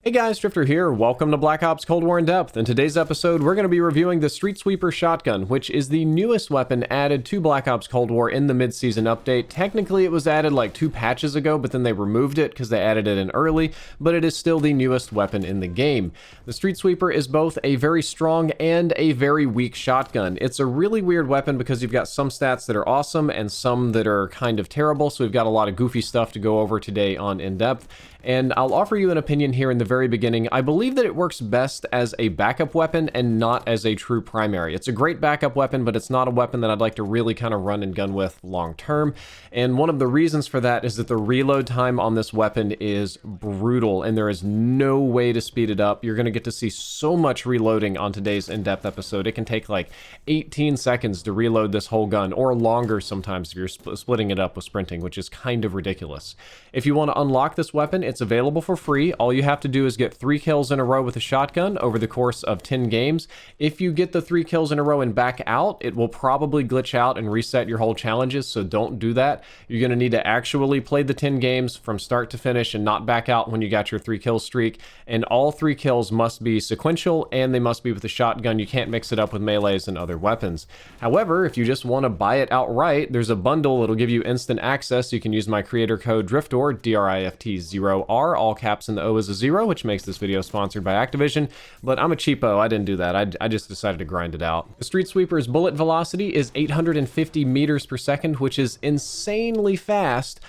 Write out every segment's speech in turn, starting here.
Hey guys, Drifter here. Welcome to Black Ops Cold War in Depth. In today's episode, we're going to be reviewing the Streetsweeper shotgun, which is the newest weapon added to Black Ops Cold War in the mid-season update. Technically, it was added like 2 patches ago, but then they removed it because they added it in early, but it is still the newest weapon in the game. The Streetsweeper is both a very strong and a very weak shotgun. It's a really weird weapon because you've got some stats that are awesome and some that are kind of terrible, so we've got a lot of goofy stuff to go over today on In Depth. And I'll offer you an opinion here in the very beginning. I believe that it works best as a backup weapon and not as a true primary. It's a great backup weapon, but it's not a weapon that I'd like to really kind of run and gun with long term. And one of the reasons for that is that the reload time on this weapon is brutal, and there is no way to speed it up. You're going to get to see so much reloading on today's in-depth episode. It can take like 18 seconds to reload this whole gun, or longer sometimes if you're splitting it up with sprinting, which is kind of ridiculous. If you want to unlock this weapon, it's available for free. All you have to do is get 3 kills in a row with a shotgun over the course of 10 games. If you get the 3 kills in a row and back out, it will probably glitch out and reset your whole challenges, so don't do that. You're going to need to actually play the 10 games from start to finish and not back out when you got your 3 kill streak. And all 3 kills must be sequential, and they must be with a shotgun. You can't mix it up with melees and other weapons. However, if you just want to buy it outright, there's a bundle that'll give you instant access. You can use my creator code DRIFTOR, DRIFT0R, all caps and the O is a 0, which makes this video sponsored by Activision, but I'm a cheapo. I didn't do that. I just decided to grind it out. The Streetsweeper's bullet velocity is 850 meters per second, which is insanely fast,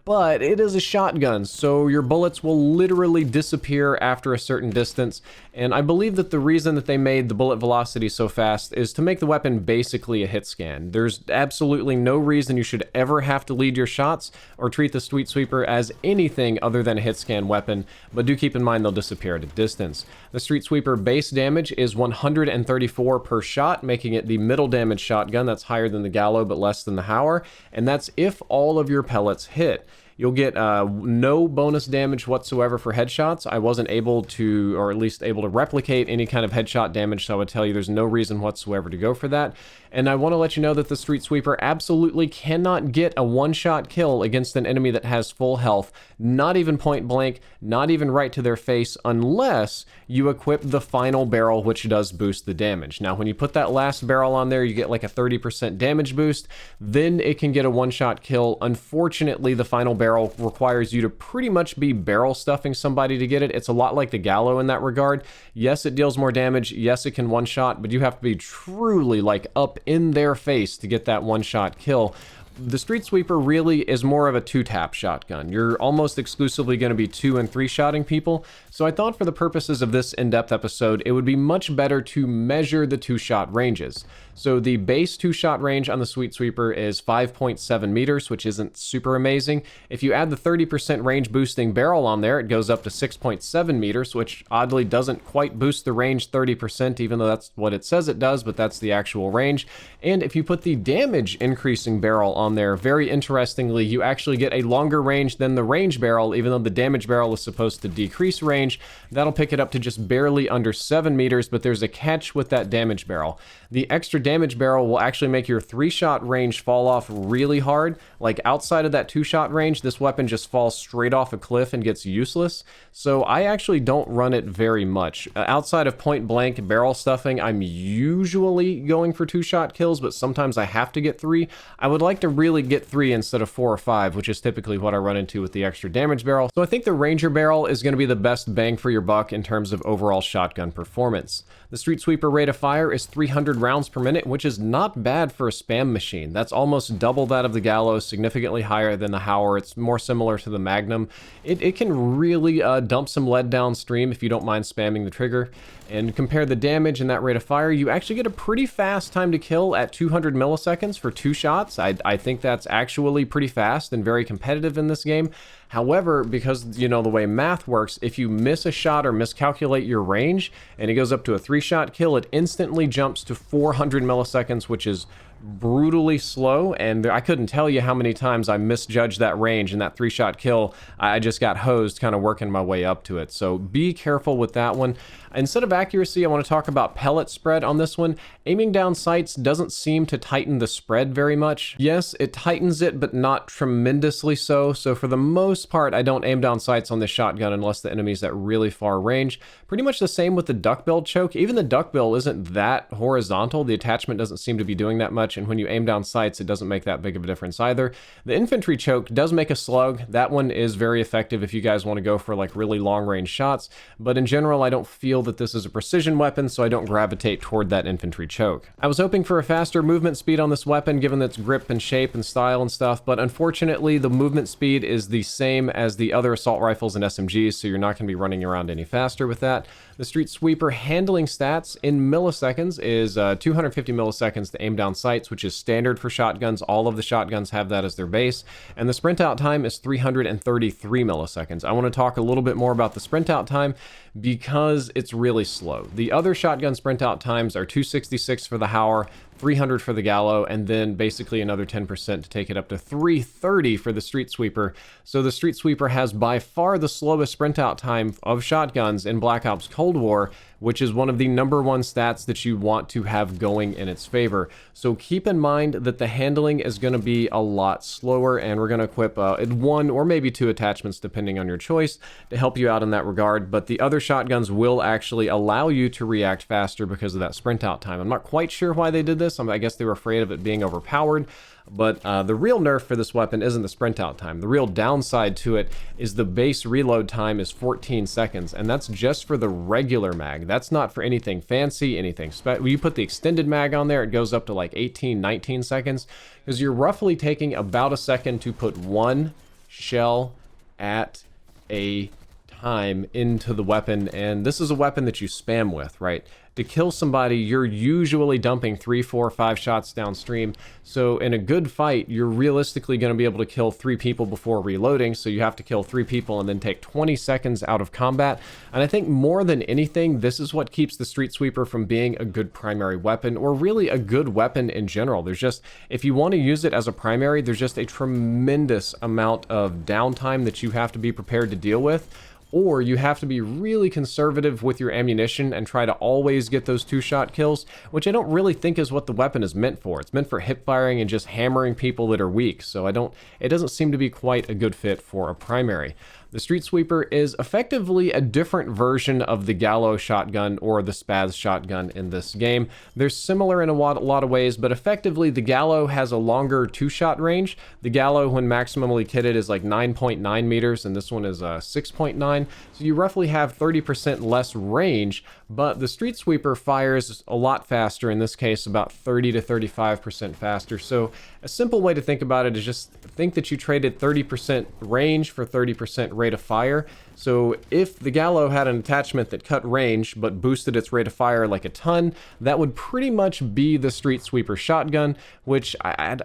but it is a shotgun, so your bullets will literally disappear after a certain distance, and I believe that the reason that they made the bullet velocity so fast is to make the weapon basically a hit scan. There's absolutely no reason you should ever have to lead your shots or treat the Streetsweeper as anything other than a hit scan weapon, but do keep in mind they'll disappear at a distance. The Streetsweeper base damage is 134 per shot, making it the middle damage shotgun. That's higher than the Gallo but less than the Hauer, and that's if all of your pellets hit. You'll get no bonus damage whatsoever for headshots. I wasn't able to, or at least able to replicate any kind of headshot damage, so I would tell you there's no reason whatsoever to go for that. And I want to let you know that the Streetsweeper absolutely cannot get a one-shot kill against an enemy that has full health, not even point blank, not even right to their face, unless you equip the final barrel, which does boost the damage. Now, when you put that last barrel on there, you get like a 30% damage boost, then it can get a one-shot kill. Unfortunately, the final barrel requires you to pretty much be barrel stuffing somebody to get it. It's a lot like the Gallo in that regard. Yes, it deals more damage. Yes, it can one-shot, but you have to be truly like up in their face to get that one-shot kill. The Streetsweeper really is more of a 2-tap shotgun. You're almost exclusively going to be 2- and 3-shotting people, so I thought for the purposes of this in-depth episode, it would be much better to measure the 2-shot ranges. So the base 2-shot range on the Streetsweeper is 5.7 meters, which isn't super amazing. If you add the 30% range boosting barrel on there, it goes up to 6.7 meters, which oddly doesn't quite boost the range 30%, even though that's what it says it does, but that's the actual range. And if you put the damage increasing barrel on there, very interestingly, you actually get a longer range than the range barrel, even though the damage barrel is supposed to decrease range. That'll pick it up to just barely under 7 meters, but there's a catch with that damage barrel. The extra damage barrel will actually make your 3-shot range fall off really hard. Like outside of that 2-shot range, this weapon just falls straight off a cliff and gets useless. So I actually don't run it very much. Outside of point blank barrel stuffing, I'm usually going for 2-shot kills, but sometimes I have to get 3. I would like to really get 3 instead of 4 or 5, which is typically what I run into with the extra damage barrel. So I think the Ranger barrel is going to be the best bang for your buck in terms of overall shotgun performance. The Streetsweeper rate of fire is 300 rounds per minute, which is not bad for a spam machine. That's almost double that of the Gallo, significantly higher than the Hauer. It's more similar to the Magnum. It can really dump some lead downstream if you don't mind spamming the trigger. And compare the damage and that rate of fire, you actually get a pretty fast time to kill at 200 milliseconds for 2 shots. I think that's actually pretty fast and very competitive in this game. However, because you know the way math works, if you miss a shot or miscalculate your range and it goes up to a 3-shot kill, it instantly jumps to 400 milliseconds, which is brutally slow, and I couldn't tell you how many times I misjudged that range, and that 3-shot kill, I just got hosed kind of working my way up to it. So be careful with that one. Instead of accuracy, I want to talk about pellet spread on this one. Aiming down sights doesn't seem to tighten the spread very much. Yes, it tightens it, but not tremendously so. So for the most part, I don't aim down sights on this shotgun unless the enemy's at really far range. Pretty much the same with the duckbill choke. Even the duckbill isn't that horizontal. The attachment doesn't seem to be doing that much, and when you aim down sights, it doesn't make that big of a difference either. The infantry choke does make a slug. That one is very effective if you guys want to go for like really long range shots, but in general, I don't feel that this is a precision weapon, so I don't gravitate toward that infantry choke. I was hoping for a faster movement speed on this weapon given its grip and shape and style and stuff, but unfortunately the movement speed is the same as the other assault rifles and SMGs, so you're not going to be running around any faster with that. The Streetsweeper handling stats in milliseconds is 250 milliseconds to aim down sights, which is standard for shotguns. All of the shotguns have that as their base, and the sprint out time is 333 milliseconds. I want to talk a little bit more about the sprint out time because it's really slow. The other shotgun sprint out times are 266 for the Hauer, 300 for the Gallo, and then basically another 10% to take it up to 330 for the Streetsweeper. So the Streetsweeper has by far the slowest sprint out time of shotguns in Black Ops Cold War, which is one of the #1 stats that you want to have going in its favor. So keep in mind that the handling is going to be a lot slower, and we're going to equip 1 or maybe 2 attachments depending on your choice to help you out in that regard, but the other shotguns will actually allow you to react faster because of that sprint out time. I'm not quite sure why they did this. I guess they were afraid of it being overpowered. But the real nerf for this weapon isn't the sprint out time. The real downside to it is the base reload time is 14 seconds, and that's just for the regular mag. That's not for anything fancy, anything special. When you put the extended mag on there, it goes up to like 18, 19 seconds, because you're roughly taking about a second to put 1 shell at a time into the weapon, and this is a weapon that you spam with, right? To kill somebody, you're usually dumping 3, 4, 5 shots downstream. So in a good fight, you're realistically going to be able to kill 3 people before reloading. So you have to kill 3 people and then take 20 seconds out of combat. And I think more than anything, this is what keeps the Streetsweeper from being a good primary weapon, or really a good weapon in general. There's just, if you want to use it as a primary, there's just a tremendous amount of downtime that you have to be prepared to deal with. Or you have to be really conservative with your ammunition and try to always get those 2-shot kills, which I don't really think is what the weapon is meant for. It's meant for hip firing and just hammering people that are weak, so it doesn't seem to be quite a good fit for a primary. The Streetsweeper is effectively a different version of the Gallo shotgun or the Spaz shotgun in this game. They're similar in a lot of ways, but effectively the Gallo has a longer 2-shot range. The Gallo, when maximally kitted, is like 9.9 meters, and this one is 6.9. So you roughly have 30% less range, but the Streetsweeper fires a lot faster, in this case about 30 to 35% faster. So a simple way to think about it is just think that you traded 30% range for 30% rate of fire. So if the Gallo had an attachment that cut range but boosted its rate of fire like a ton, that would pretty much be the Streetsweeper shotgun, which I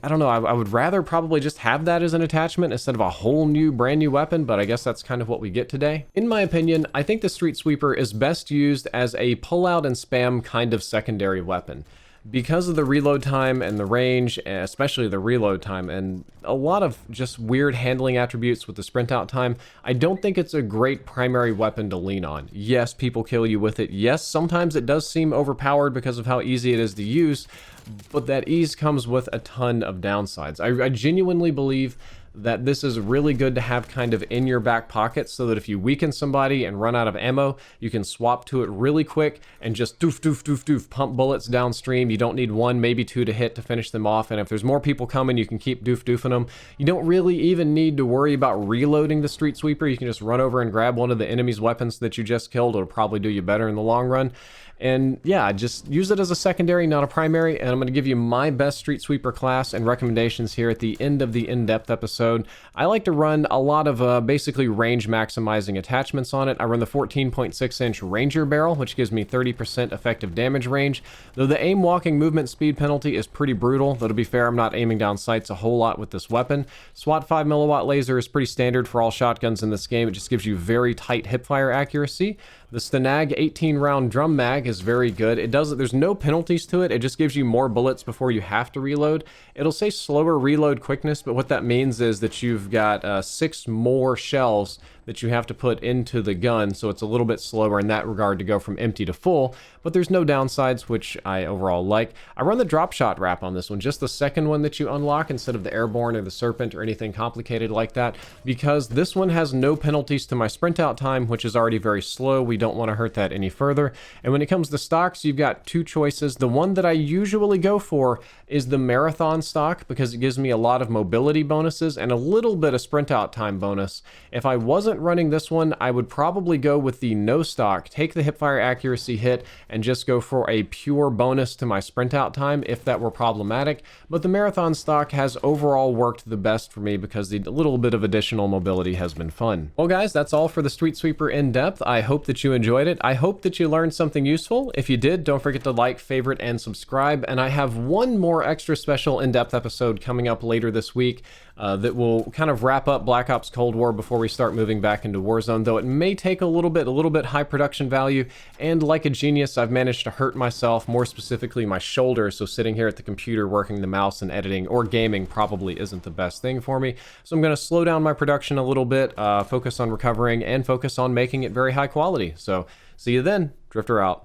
don't know, I would rather probably just have that as an attachment instead of a whole new brand new weapon, but I guess that's kind of what we get today. In my opinion, I think the Streetsweeper is best used as a pull out and spam kind of secondary weapon. Because of the reload time and the range, especially the reload time, and a lot of just weird handling attributes with the sprint out time, I don't think it's a great primary weapon to lean on. Yes, people kill you with it. Yes, sometimes it does seem overpowered because of how easy it is to use, but that ease comes with a ton of downsides. I genuinely believe that this is really good to have kind of in your back pocket, so that if you weaken somebody and run out of ammo, you can swap to it really quick and just doof, doof, doof, doof, pump bullets downstream. You don't need 1, maybe 2 to hit to finish them off, and if there's more people coming, you can keep doof, doofing them. You don't really even need to worry about reloading the Streetsweeper. You can just run over and grab one of the enemy's weapons that you just killed. It'll probably do you better in the long run. And yeah, just use it as a secondary, not a primary. And I'm going to give you my best Streetsweeper class and recommendations here at the end of the in-depth episode. I like to run a lot of basically range maximizing attachments on it. I run the 14.6-inch Ranger barrel, which gives me 30% effective damage range. Though the aim walking movement speed penalty is pretty brutal, though to be fair, I'm not aiming down sights a whole lot with this weapon. SWAT 5 milliwatt laser is pretty standard for all shotguns in this game. It just gives you very tight hipfire accuracy. The Stenag 18 round drum mag is very good. There's no penalties to it. It just gives you more bullets before you have to reload. It'll say slower reload quickness, but what that means is that you've got 6 more shells that you have to put into the gun, so it's a little bit slower in that regard to go from empty to full, but there's no downsides, which I overall like. I run the drop shot wrap on this one, just the second one that you unlock instead of the airborne or the serpent or anything complicated like that, because this one has no penalties to my sprint out time, which is already very slow. We don't want to hurt that any further. And when it comes to stocks, you've got 2 choices. The one that I usually go for is the marathon stock, because it gives me a lot of mobility bonuses and a little bit of sprint out time bonus. If I wasn't running this one, I would probably go with the no stock, take the hipfire accuracy hit, and just go for a pure bonus to my sprint out time if that were problematic. But the marathon stock has overall worked the best for me because the little bit of additional mobility has been fun. Well guys, that's all for the Streetsweeper in-depth. I hope that you enjoyed it. I hope that you learned something useful. If you did, don't forget to like, favorite, and subscribe. And I have one more extra special in-depth episode coming up later this week that will kind of wrap up Black Ops Cold War before we start moving back into Warzone, though it may take a little bit high production value, and like a genius, I've managed to hurt myself, more specifically my shoulder, so sitting here at the computer working the mouse and editing or gaming probably isn't the best thing for me. So I'm going to slow down my production a little bit, focus on recovering, and focus on making it very high quality. So see you then. Drifter out.